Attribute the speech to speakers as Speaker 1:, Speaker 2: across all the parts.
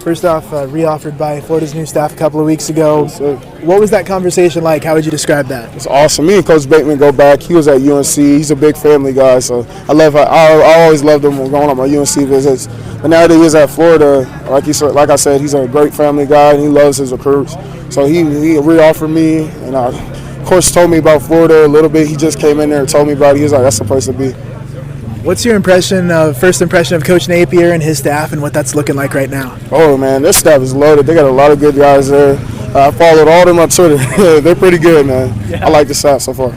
Speaker 1: First off, re-offered by Florida's new staff a couple of weeks ago.
Speaker 2: So,
Speaker 1: What was that conversation like? How would you describe that?
Speaker 2: it's awesome. Me and Coach Bateman go back. He was at UNC. He's a big family guy, so I always loved him going on my UNC visits. But now that he is at Florida, like I said, he's a great family guy and he loves his recruits. So he re-offered me, and of course told me about Florida a little bit. He just came in there and told me about it. He was like, "That's the place to be."
Speaker 1: What's your first impression of Coach Napier and his staff and what that's looking like right now?
Speaker 2: Oh man, this staff is loaded. They got a lot of good guys there. I followed all of them on Twitter. They're pretty good, man.
Speaker 1: Yeah.
Speaker 2: I like the staff so far.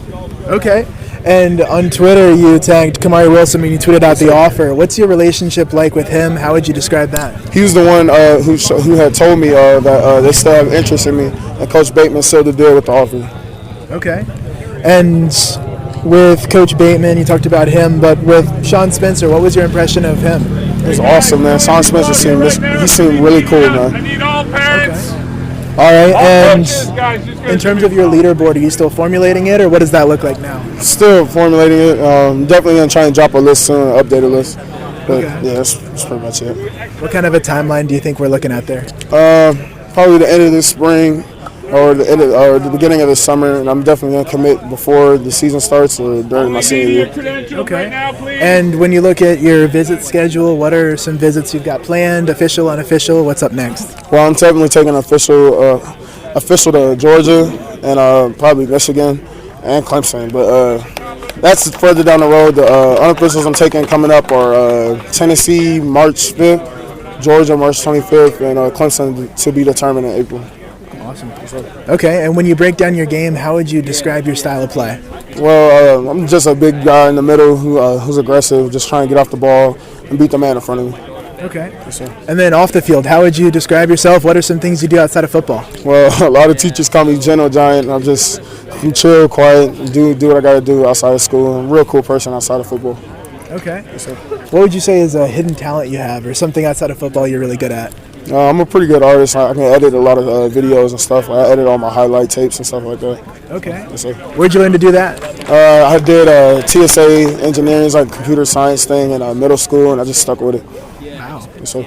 Speaker 1: Okay. And on Twitter, you tagged Kamari Wilson and you tweeted out the offer. What's your relationship like with him? How would you describe that?
Speaker 2: He was the one who had told me that they still have interest in me, and Coach Bateman sealed the deal with the offer.
Speaker 1: Okay. And with Coach Bateman, you talked about him, but with Sean Spencer, what was your impression of him?
Speaker 2: It was awesome, man. Sean Spencer seemed really cool, man.
Speaker 3: I need all parents.
Speaker 1: Okay. All right, and
Speaker 3: Guys,
Speaker 1: in terms of your leaderboard, are you still formulating it, or what does that look like now?
Speaker 2: Still formulating it. Definitely gonna try and drop a list soon, update a list. But
Speaker 1: Okay.
Speaker 2: yeah, that's pretty much it.
Speaker 1: What kind of a timeline do you think we're looking at there?
Speaker 2: Probably the end of this spring or the beginning of the summer, and I'm definitely gonna commit before the season starts or during my senior year.
Speaker 1: Okay. And when you look at your visit schedule, what are some visits you've got planned, official, unofficial? What's up next?
Speaker 2: Well, I'm definitely taking official to Georgia and probably Michigan and Clemson, but that's further down the road. The unofficials I'm taking coming up are Tennessee March 5th, Georgia March 25th, and Clemson to be determined in April.
Speaker 1: Awesome. Okay, and when you break down your game, how would you describe your style of play?
Speaker 2: Well, I'm just a big guy in the middle who's aggressive, just trying to get off the ball and beat the man in front of me.
Speaker 1: Okay.
Speaker 2: Yes, sir.
Speaker 1: And then off the field, how would you describe yourself? What are some things you do outside of football?
Speaker 2: Well, a lot of teachers call me Gentle Giant. I'm chill, quiet, do what I got to do outside of school. I'm a real cool person outside of football.
Speaker 1: Okay.
Speaker 2: Yes, sir.
Speaker 1: What would you say is a hidden talent you have or something outside of football you're really good at?
Speaker 2: I'm a pretty good artist. I can edit a lot of videos and stuff. I edit all my highlight tapes and stuff like that.
Speaker 1: Okay.
Speaker 2: Yes, sir.
Speaker 1: Where'd you learn to do that?
Speaker 2: I did TSA engineering, like computer science thing in middle school, and I just stuck with it.
Speaker 1: Wow.
Speaker 2: Yes, sir.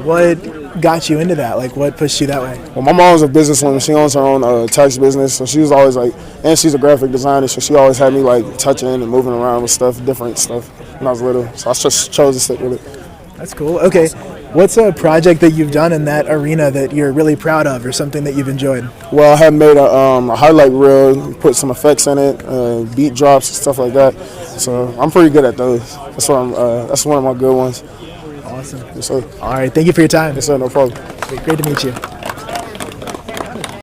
Speaker 1: What got you into that? Like, what pushed you that way?
Speaker 2: Well, my mom's a businesswoman. She owns her own tax business, so she was always like, and she's a graphic designer, so she always had me like touching and moving around with stuff, different stuff when I was little. So I just chose to stick with it.
Speaker 1: That's cool. Okay. What's a project that you've done in that arena that you're really proud of or something that you've enjoyed?
Speaker 2: Well, I have made a highlight reel, put some effects in it, beat drops and stuff like that. So I'm pretty good at those. That's one of my good ones.
Speaker 1: Awesome.
Speaker 2: Yes, sir.
Speaker 1: All right. Thank you for your time.
Speaker 2: Yes, sir. No problem.
Speaker 1: Great to meet you.